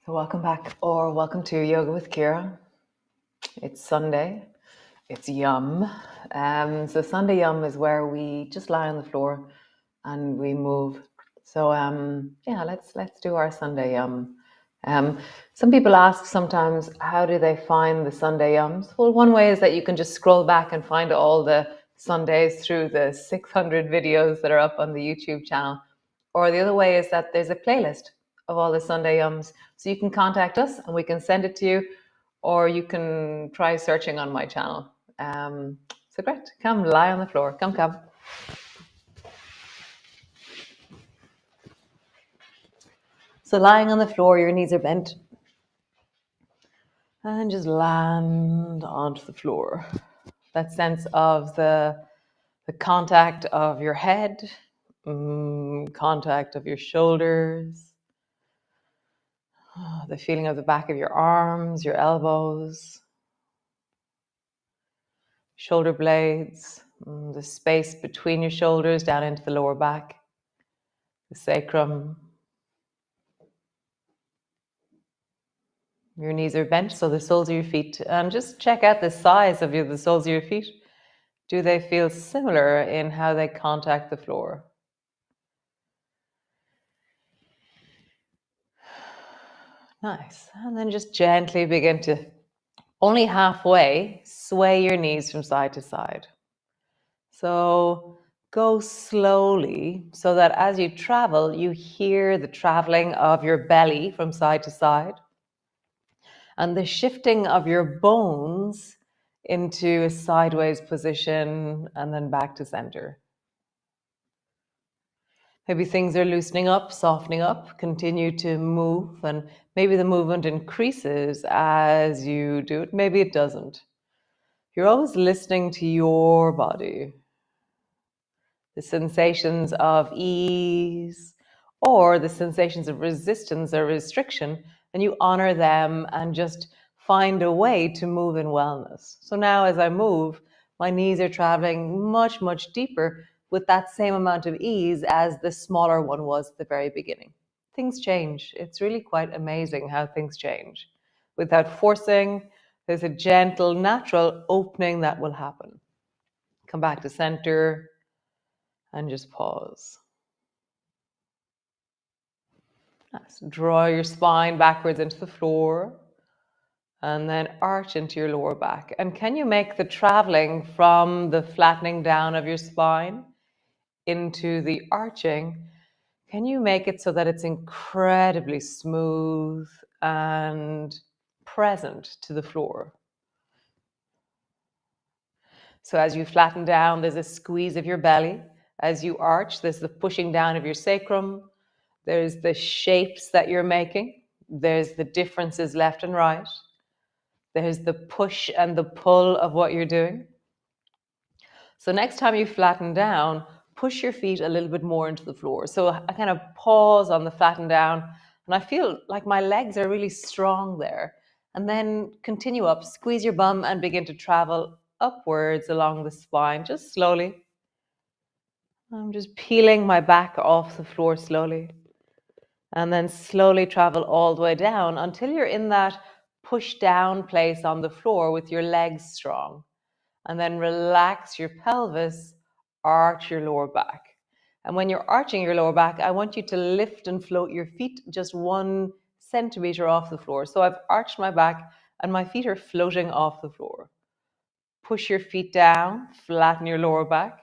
Welcome back, or welcome to Yoga with Ciara. It's Sunday. It's yum. So Sunday yum is where we just lie on the floor and we move. So yeah, let's do our Sunday yum. Some people ask sometimes, how do they find the Sunday yums? Well, one way is that you can just scroll back and find all the Sundays through the 600 videos that are up on the YouTube channel. Or the other way is that there's a playlist of all the Sunday yums. So you can contact us and we can send it to you, or you can try searching on my channel. So great, come lie on the floor. Come. So lying on the floor, your knees are bent. And just land onto the floor. That sense of the contact of your head, contact of your shoulders, the feeling of the back of your arms, your elbows, shoulder blades, the space between your shoulders down into the lower back, the sacrum. Your knees are bent, so the soles of your feet. And just check out the size of the soles of your feet. Do they feel similar in how they contact the floor? Nice. And then just gently begin to, only halfway, sway your knees from side to side. So go slowly so that as you travel, you hear the traveling of your belly from side to side and the shifting of your bones into a sideways position and then back to center. Maybe things are loosening up, softening up, continue to move, and maybe the movement increases as you do it. Maybe it doesn't. You're always listening to your body, the sensations of ease or the sensations of resistance or restriction, and you honor them and just find a way to move in wellness. So now as I move, my knees are traveling much, much deeper with that same amount of ease as the smaller one was at the very beginning. Things change. It's really quite amazing how things change. Without forcing, there's a gentle, natural opening that will happen. Come back to center and just pause. Nice. Draw your spine backwards into the floor and then arch into your lower back. And can you make the traveling from the flattening down of your spine into the arching, can you make it so that it's incredibly smooth and present to the floor? So as you flatten down, there's a squeeze of your belly. As you arch, there's the pushing down of your sacrum. There's the shapes that you're making. There's the differences left and right. There's the push and the pull of what you're doing. So next time you flatten down, push your feet a little bit more into the floor. So I kind of pause on the flatten down, and I feel like my legs are really strong there. And then continue up, squeeze your bum and begin to travel upwards along the spine, just slowly. I'm just peeling my back off the floor slowly. And then slowly travel all the way down until you're in that push down place on the floor with your legs strong. And then relax your pelvis, arch your lower back. And when you're arching your lower back, I want you to lift and float your feet just 1 centimeter off the floor. So I've arched my back and my feet are floating off the floor. Push your feet down, flatten your lower back,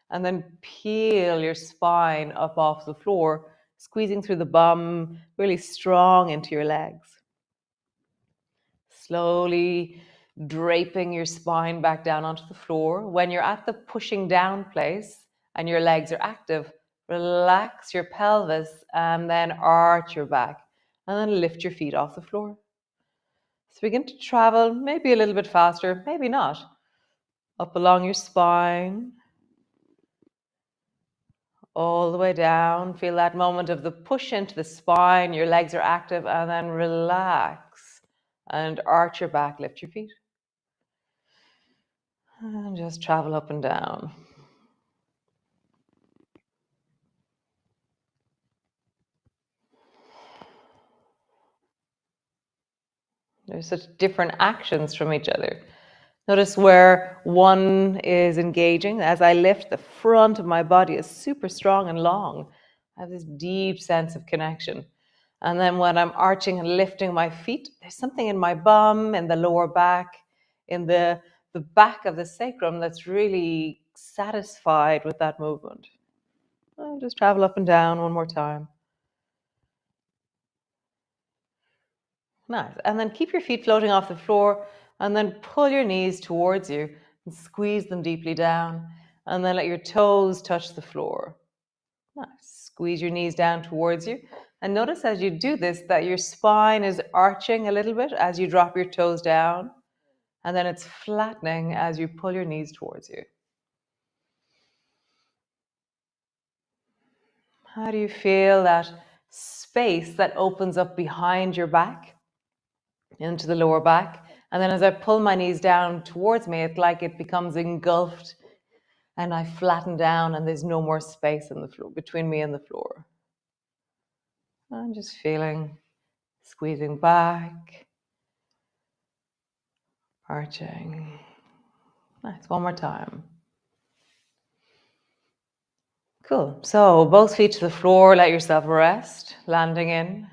and then peel your spine up off the floor, squeezing through the bum, really strong into your legs. Slowly draping your spine back down onto the floor. When you're at the pushing down place and your legs are active, relax your pelvis and then arch your back and then lift your feet off the floor. So begin to travel, maybe a little bit faster, maybe not, up along your spine, all the way down. Feel that moment of the push into the spine, your legs are active, and then relax and arch your back, lift your feet. And just travel up and down. There's such different actions from each other. Notice where one is engaging. As I lift, the front of my body is super strong and long. I have this deep sense of connection. And then when I'm arching and lifting my feet, there's something in my bum, in the lower back, in the back of the sacrum that's really satisfied with that movement. I'll just travel up and down one more time. Nice. And then keep your feet floating off the floor and then pull your knees towards you and squeeze them deeply down. And then let your toes touch the floor. Nice. Squeeze your knees down towards you. And notice as you do this that your spine is arching a little bit as you drop your toes down. And then it's flattening as you pull your knees towards you. How do you feel that space that opens up behind your back into the lower back? And then as I pull my knees down towards me, it's like it becomes engulfed and I flatten down and there's no more space in the floor between me and the floor. I'm just feeling squeezing back, arching. Nice, one more time. Cool. So both feet to the floor, let yourself rest, landing in.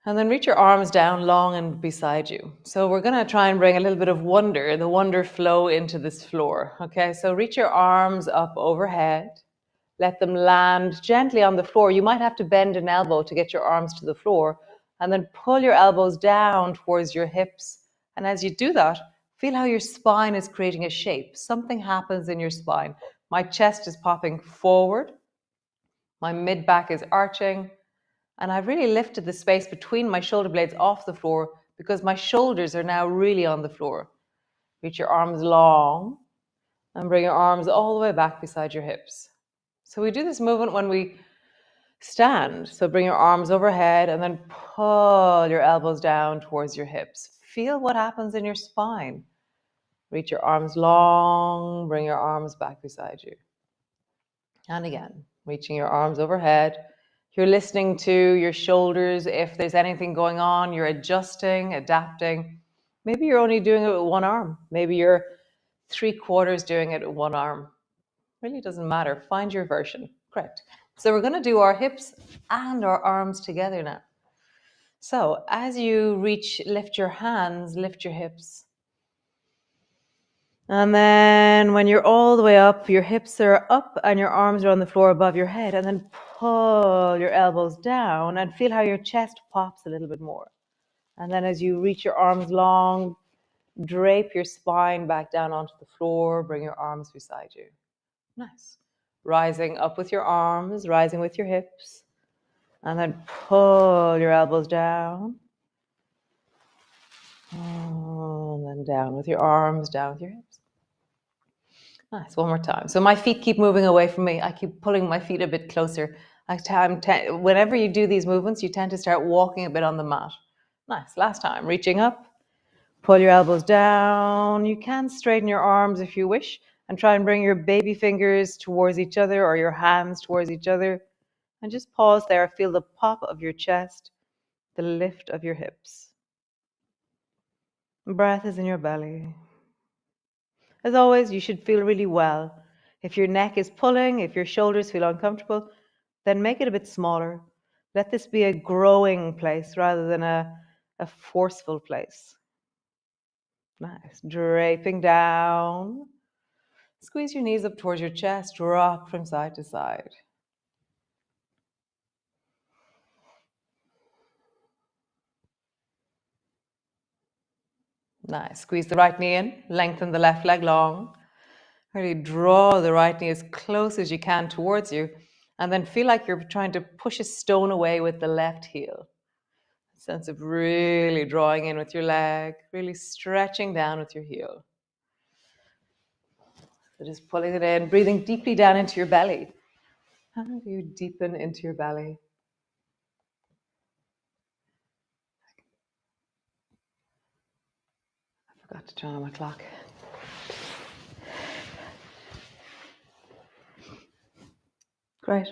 And then reach your arms down long and beside you. So we're going to try and bring a little bit of wonder, the wonder flow into this floor. Okay, so reach your arms up overhead. Let them land gently on the floor. You might have to bend an elbow to get your arms to the floor. And then pull your elbows down towards your hips. And as you do that, feel how your spine is creating a shape. Something happens in your spine. My chest is popping forward. My mid-back is arching. And I've really lifted the space between my shoulder blades off the floor because my shoulders are now really on the floor. Reach your arms long and bring your arms all the way back beside your hips. So we do this movement when we stand. So bring your arms overhead and then pull your elbows down towards your hips. Feel what happens in your spine. Reach your arms long, bring your arms back beside you. And again, reaching your arms overhead. You're listening to your shoulders. If there's anything going on, you're adjusting, adapting. Maybe you're only doing it with one arm. Maybe you're 3/4 doing it with one arm. Really doesn't matter. Find your version. Correct. So we're going to do our hips and our arms together now. So as you reach, lift your hands, lift your hips. And then when you're all the way up, your hips are up and your arms are on the floor above your head. And then pull your elbows down and feel how your chest pops a little bit more. And then as you reach your arms long, drape your spine back down onto the floor. Bring your arms beside you. Nice. Rising up with your arms, rising with your hips. And then pull your elbows down. And then down with your arms, down with your hips. Nice, one more time. So my feet keep moving away from me. I keep pulling my feet a bit closer. Whenever you do these movements, you tend to start walking a bit on the mat. Nice, last time. Reaching up, pull your elbows down. You can straighten your arms if you wish and try and bring your baby fingers towards each other or your hands towards each other. And just pause there. Feel the pop of your chest, the lift of your hips. Breath is in your belly. As always, you should feel really well. If your neck is pulling, if your shoulders feel uncomfortable, then make it a bit smaller. Let this be a growing place rather than a forceful place. Nice. Draping down. Squeeze your knees up towards your chest. Rock from side to side. Nice. Squeeze the right knee in. Lengthen the left leg long. Really draw the right knee as close as you can towards you. And then feel like you're trying to push a stone away with the left heel. Sense of really drawing in with your leg, really stretching down with your heel. So just pulling it in, breathing deeply down into your belly. How do you deepen into your belly? I forgot to turn on my clock. Great.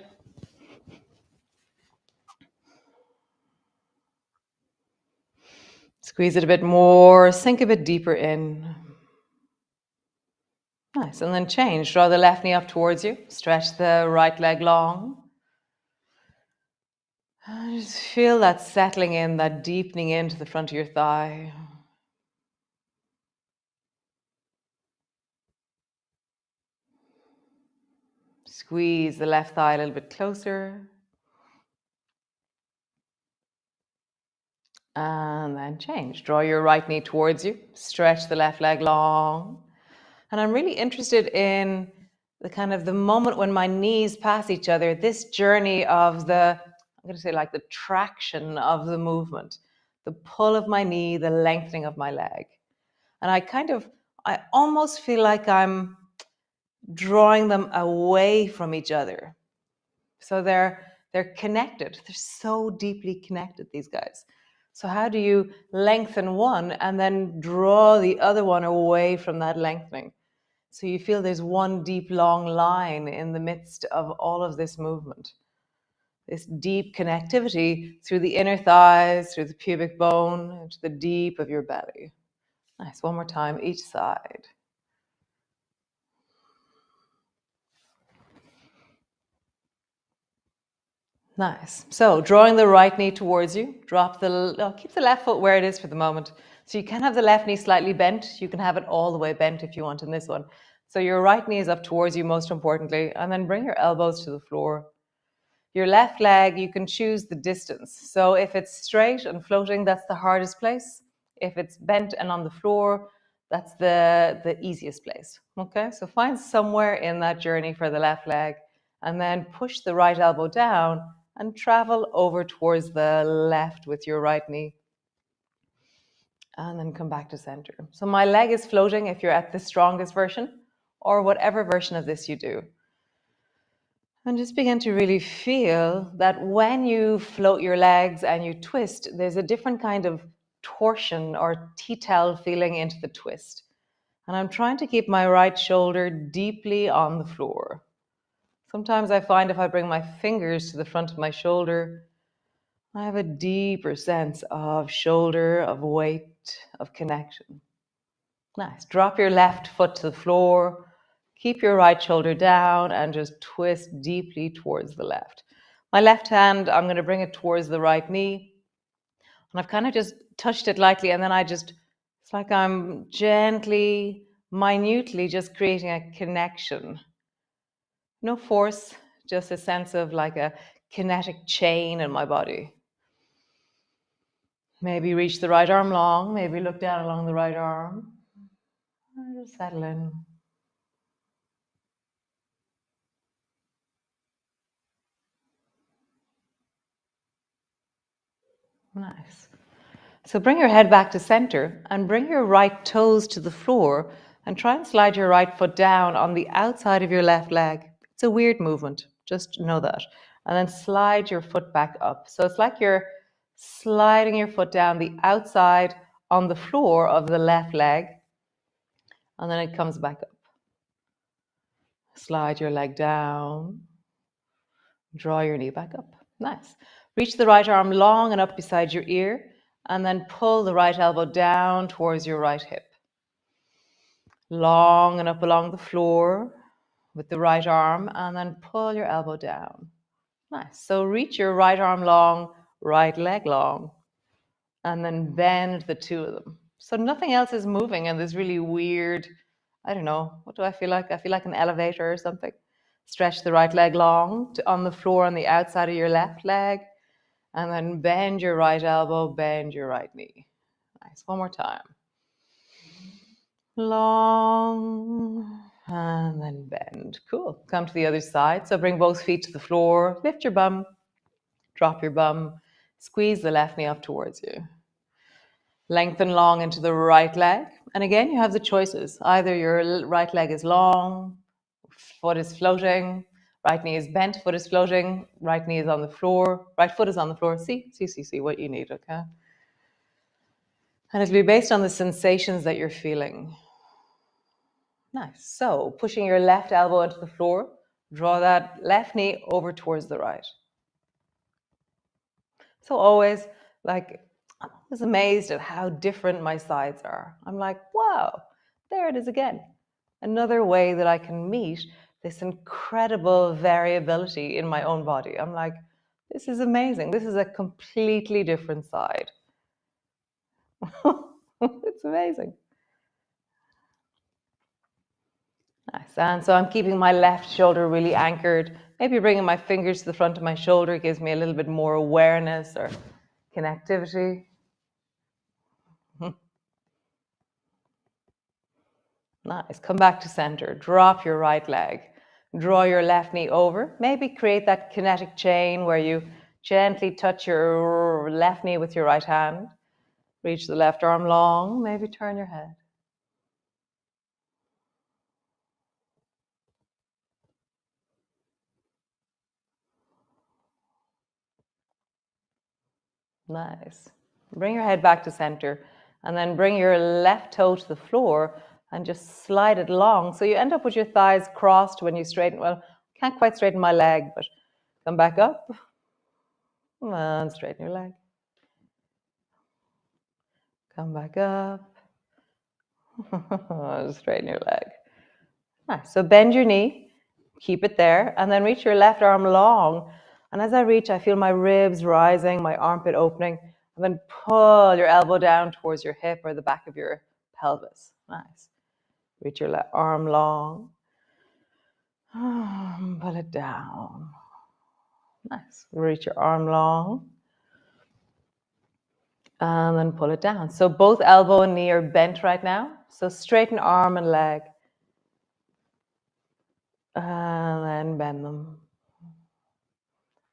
Squeeze it a bit more, sink a bit deeper in. Nice, and then change. Draw the left knee up towards you. Stretch the right leg long. And just feel that settling in, that deepening into the front of your thigh. Squeeze the left thigh a little bit closer. And then change. Draw your right knee towards you. Stretch the left leg long. And I'm really interested in the kind of the moment when my knees pass each other, this journey of I'm going to say like the traction of the movement, the pull of my knee, the lengthening of my leg. And I almost feel like I'm drawing them away from each other. So they're connected. They're so deeply connected, these guys. So how do you lengthen one and then draw the other one away from that lengthening? So you feel there's one deep, long line in the midst of all of this movement. This deep connectivity through the inner thighs, through the pubic bone, into the deep of your belly. Nice. One more time, each side. Nice. So drawing the right knee towards you, keep the left foot where it is for the moment. So you can have the left knee slightly bent. You can have it all the way bent if you want in this one. So your right knee is up towards you, most importantly, and then bring your elbows to the floor. Your left leg, you can choose the distance. So if it's straight and floating, that's the hardest place. If it's bent and on the floor, that's the easiest place. Okay, so find somewhere in that journey for the left leg, and then push the right elbow down and travel over towards the left with your right knee. And then come back to center. So my leg is floating if you're at the strongest version, or whatever version of this you do. And just begin to really feel that when you float your legs and you twist, there's a different kind of torsion or T-tail feeling into the twist. And I'm trying to keep my right shoulder deeply on the floor. Sometimes I find if I bring my fingers to the front of my shoulder, I have a deeper sense of shoulder, of weight, of connection. Nice. Drop your left foot to the floor. Keep your right shoulder down and just twist deeply towards the left. My left hand, I'm going to bring it towards the right knee. And I've kind of just touched it lightly, and then it's like I'm gently, minutely just creating a connection. No force, just a sense of like a kinetic chain in my body. Maybe reach the right arm long, maybe look down along the right arm. And just settle in. Nice. So bring your head back to center and bring your right toes to the floor and try and slide your right foot down on the outside of your left leg. It's a weird movement, just know that. And then slide your foot back up. So it's like you're sliding your foot down the outside on the floor of the left leg, and then it comes back up. Slide your leg down, draw your knee back up. Nice. Reach the right arm long and up beside your ear, and then pull the right elbow down towards your right hip. Long and up along the floor with the right arm, and then pull your elbow down. Nice. So reach your right arm long, right leg long, and then bend the two of them. So nothing else is moving in this really weird, I don't know, what do I feel like? I feel like an elevator or something. Stretch the right leg long on the floor on the outside of your left leg, and then bend your right elbow, bend your right knee. Nice. One more time. Long, and then bend. Cool. Come to the other side. So bring both feet to the floor, lift your bum, drop your bum, squeeze the left knee up towards you. Lengthen long into the right leg. And again, you have the choices. Either your right leg is long, foot is floating, right knee is bent, foot is floating, right knee is on the floor, right foot is on the floor. See what you need, okay? And it'll be based on the sensations that you're feeling. Nice. So pushing your left elbow into the floor, draw that left knee over towards the right. So always like I'm always amazed at how different my sides are. I'm like, wow, there it is again. Another way that I can meet this incredible variability in my own body. I'm like, this is amazing. This is a completely different side. It's amazing. Nice. And so I'm keeping my left shoulder really anchored. Maybe bringing my fingers to the front of my shoulder gives me a little bit more awareness or connectivity. Nice. Come back to center. Drop your right leg. Draw your left knee over. Maybe create that kinetic chain where you gently touch your left knee with your right hand. Reach the left arm long. Maybe turn your head. Nice. Bring your head back to center and then bring your left toe to the floor and just slide it long. So you end up with your thighs crossed when you straighten. Well, can't quite straighten my leg, but come back up and straighten your leg. Come back up. Straighten your leg. Nice. So bend your knee, keep it there, and then reach your left arm long. And as I reach, I feel my ribs rising, my armpit opening, and then pull your elbow down towards your hip or the back of your pelvis. Nice. Reach your left arm long. Pull it down. Nice. Reach your arm long. And then pull it down. So both elbow and knee are bent right now. So straighten arm and leg. And then bend them.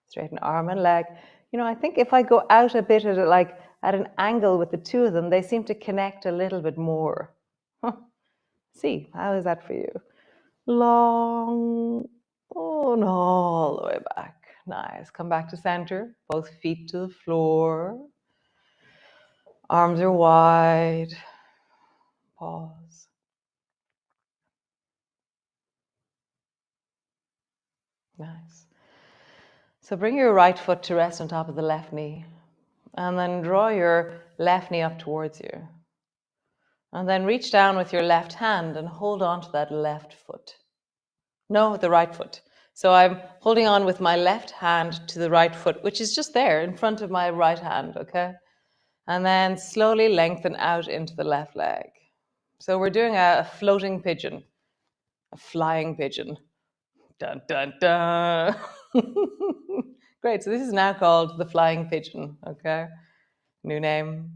Straighten arm and leg. You know, I think if I go out a bit at an angle with the two of them, they seem to connect a little bit more. See, how is that for you? Long, oh no, all the way back. Nice. Come back to center. Both feet to the floor. Arms are wide. Pause. Nice. So bring your right foot to rest on top of the left knee. And then draw your left knee up towards you. And then reach down with your left hand and hold on to that left foot. No, the right foot. So I'm holding on with my left hand to the right foot, which is just there in front of my right hand, okay? And then slowly lengthen out into the left leg. So we're doing a floating pigeon, a flying pigeon. Dun, dun, dun. Great, so this is now called the flying pigeon, okay? New name.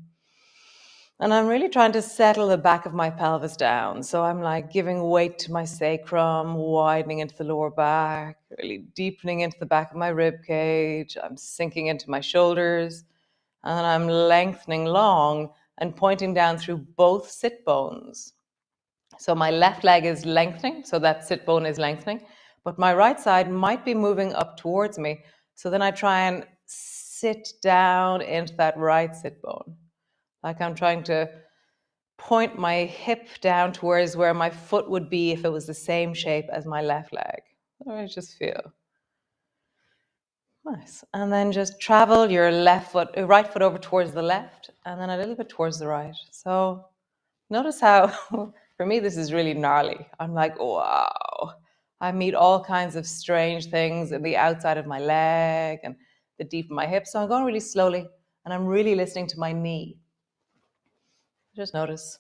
And I'm really trying to settle the back of my pelvis down. So I'm like giving weight to my sacrum, widening into the lower back, really deepening into the back of my rib cage. I'm sinking into my shoulders. And then I'm lengthening long and pointing down through both sit bones. So my left leg is lengthening, so that sit bone is lengthening, but my right side might be moving up towards me. So then I try and sit down into that right sit bone. Like I'm trying to point my hip down towards where my foot would be if it was the same shape as my left leg. I just feel nice. And then just travel your right foot over towards the left and then a little bit towards the right. So notice how, for me, this is really gnarly. I'm like, wow. I meet all kinds of strange things in the outside of my leg and the deep of my hip. So I'm going really slowly and I'm really listening to my knee. Just notice.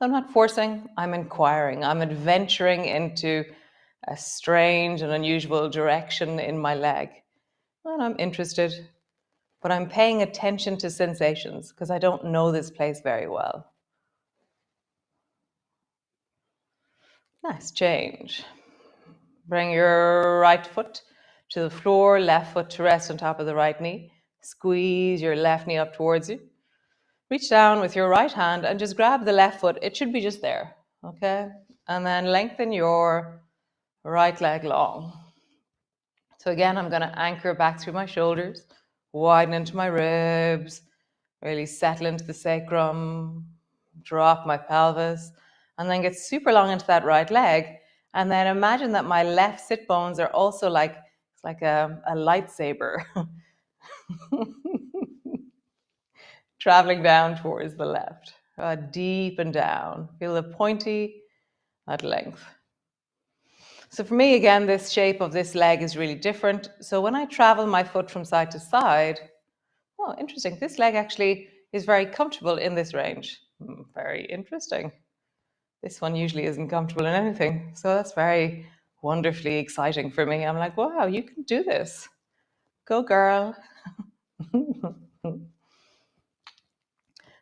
I'm not forcing, I'm inquiring. I'm adventuring into a strange and unusual direction in my leg. And I'm interested, but I'm paying attention to sensations because I don't know this place very well. Nice change. Bring your right foot to the floor, left foot to rest on top of the right knee. Squeeze your left knee up towards you. Reach down with your right hand and just grab the left foot. It should be just there, okay? And then lengthen your right leg long. So again, I'm going to anchor back through my shoulders, widen into my ribs, really settle into the sacrum, drop my pelvis, and then get super long into that right leg. And then imagine that my left sit bones are also like, it's like a lightsaber. traveling down towards the left. Deep and down. Feel the pointy at length. So for me, again, this shape of this leg is really different. So when I travel my foot from side to side, oh, interesting. This leg actually is very comfortable in this range. Very interesting. This one usually isn't comfortable in anything. So that's very wonderfully exciting for me. I'm like, wow, you can do this. Go, girl.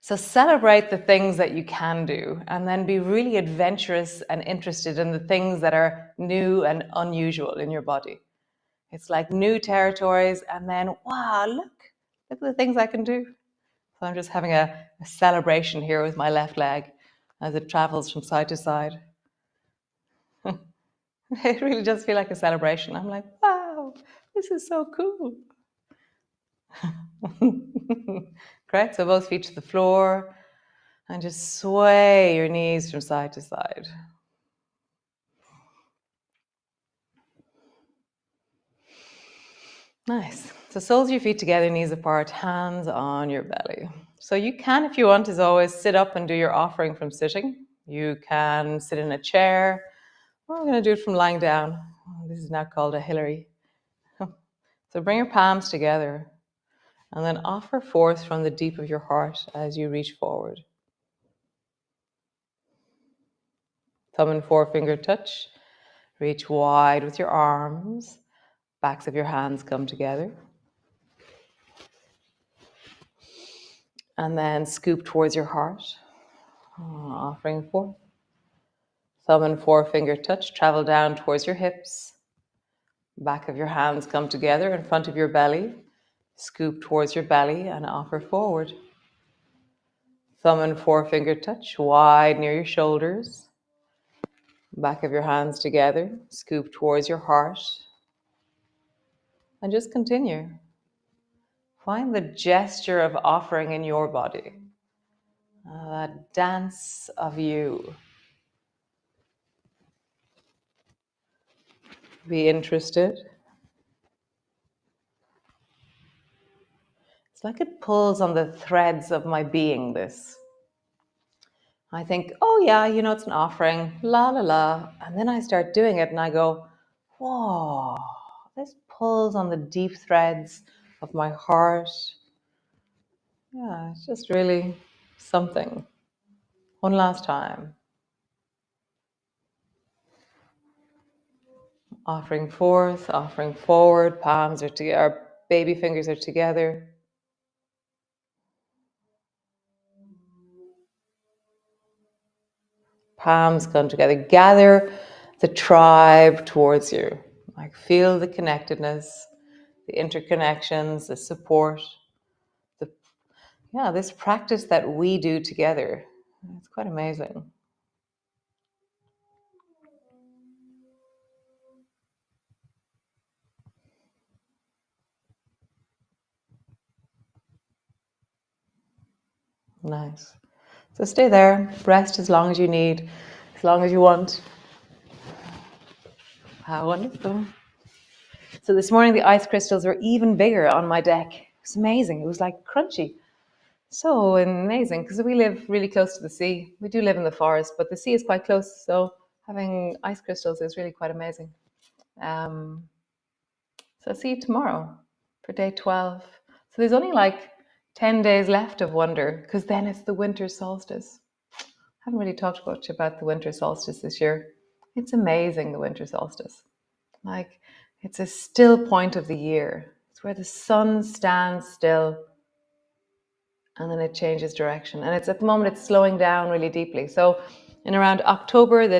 So celebrate the things that you can do and then be really adventurous and interested in the things that are new and unusual in your body. It's like new territories and then, wow, look at the things I can do. So I'm just having a celebration here with my left leg as it travels from side to side. It really does feel like a celebration. I'm like, wow, this is so cool. Correct? So both feet to the floor and just sway your knees from side to side. Nice. So soles of your feet together, knees apart, hands on your belly. So you can, if you want, as always, sit up and do your offering from sitting. You can sit in a chair. Well, I'm going to do it from lying down. This is now called a Hillary. So bring your palms together and then offer forth from the deep of your heart as you reach forward. Thumb and forefinger touch. Reach wide with your arms. Backs of your hands come together. And then scoop towards your heart. Offering forth. Thumb and forefinger touch. Travel down towards your hips. Back of your hands come together in front of your belly. Scoop towards your belly and offer forward. Thumb and forefinger touch wide near your shoulders. Back of your hands together. Scoop towards your heart. And just continue. Find the gesture of offering in your body. That dance of you. Be interested. It's like it pulls on the threads of my being, this. I think, oh yeah, it's an offering, la la la. And then I start doing it and I go, whoa, this pulls on the deep threads of my heart. Yeah, it's just really something. One last time. Offering forth, offering forward, palms are together, our baby fingers are together. Palms come together. Gather the tribe towards you. Like feel the connectedness, the interconnections, the support, this practice that we do together. It's quite amazing. Nice. So stay there, rest as long as you need, as long as you want. How wonderful. So this morning the ice crystals were even bigger on my deck. It's amazing. It was like crunchy. So amazing, because we live really close to the sea. We do live in the forest, but the sea is quite close. So having ice crystals is really quite amazing. So see you tomorrow for day 12. So there's only like 10 days left of Wonder, because then it's the winter solstice. I haven't really talked much about the winter solstice this year. It's amazing, the winter solstice. Like, it's a still point of the year. It's where the sun stands still and then it changes direction. And it's at the moment it's slowing down really deeply. So in around October, the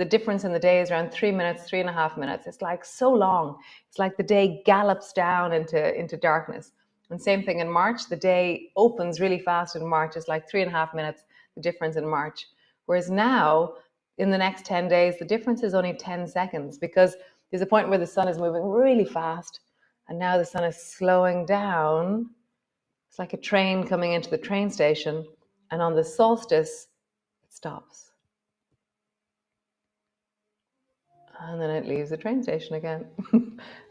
difference in the day is around 3 minutes, 3.5 minutes. It's like so long. It's like the day gallops down into darkness. And same thing in March, the day opens really fast in March. It's like 3.5 minutes, the difference in March. Whereas now, in the next 10 days, the difference is only 10 seconds because there's a point where the sun is moving really fast and now the sun is slowing down. It's like a train coming into the train station, and on the solstice, it stops. And then it leaves the train station again.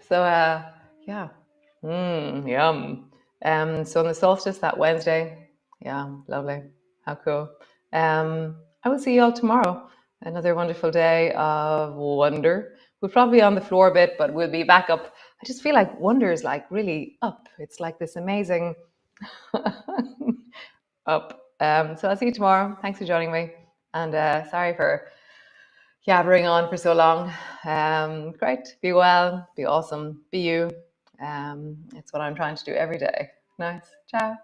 So, yeah. Yum. So on the solstice, that Wednesday, Yeah, lovely. How cool. I will see you all tomorrow. Another wonderful day of wonder. We'll probably be on the floor a bit, but we'll be back up. I just feel like wonder is like really up. It's like this amazing up. So I'll see you tomorrow. Thanks for joining me. And sorry for yabbering on for so long. Great. Be well. Be awesome. Be you. It's what I'm trying to do every day. Nice. Ciao.